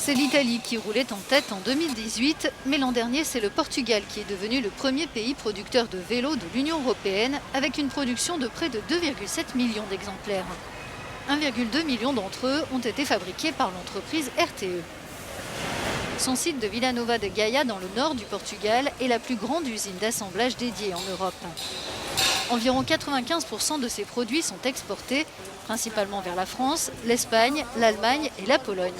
C'est l'Italie qui roulait en tête en 2018, mais l'an dernier, c'est le Portugal qui est devenu le premier pays producteur de vélos de l'Union européenne, avec une production de près de 2,7 millions d'exemplaires. 1,2 million d'entre eux ont été fabriqués par l'entreprise RTE. Son site de Vila Nova de Gaia, dans le nord du Portugal, est la plus grande usine d'assemblage dédiée en Europe. Environ 95% de ces produits sont exportés, principalement vers la France, l'Espagne, l'Allemagne et la Pologne.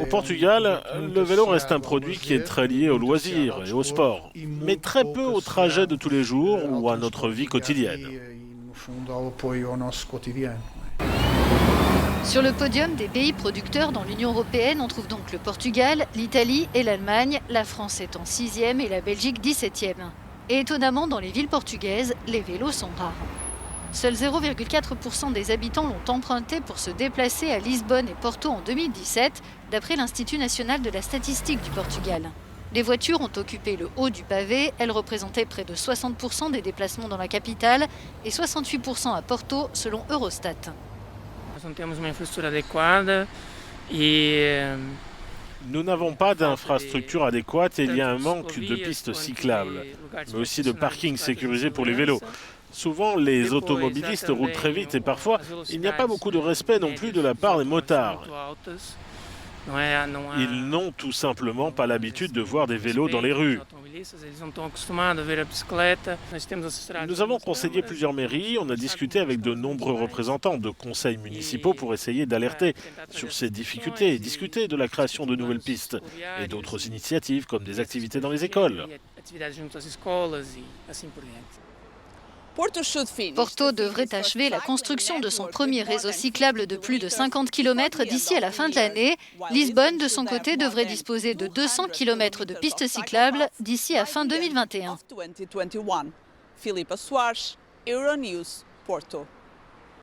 Au Portugal, le vélo reste un produit qui est très lié au loisir et au sport, mais très peu au trajet de tous les jours ou à notre vie quotidienne. Sur le podium des pays producteurs dans l'Union européenne, on trouve donc le Portugal, l'Italie et l'Allemagne, la France étant 6e et la Belgique 17e. Et étonnamment, dans les villes portugaises, les vélos sont rares. Seuls 0,4% des habitants l'ont emprunté pour se déplacer à Lisbonne et Porto en 2017, d'après l'Institut national de la statistique du Portugal. Les voitures ont occupé le haut du pavé, elles représentaient près de 60% des déplacements dans la capitale et 68% à Porto, selon Eurostat. Nous n'avons pas d'infrastructure adéquate et il y a un manque de pistes cyclables, mais aussi de parkings sécurisés pour les vélos. Souvent, les automobilistes roulent très vite et parfois, il n'y a pas beaucoup de respect non plus de la part des motards. Ils n'ont tout simplement pas l'habitude de voir des vélos dans les rues. Nous avons conseillé plusieurs mairies, on a discuté avec de nombreux représentants de conseils municipaux pour essayer d'alerter sur ces difficultés et discuter de la création de nouvelles pistes et d'autres initiatives comme des activités dans les écoles. Porto devrait achever la construction de son premier réseau cyclable de plus de 50 km d'ici à la fin de l'année. Lisbonne, de son côté, devrait disposer de 200 km de pistes cyclables d'ici à fin 2021.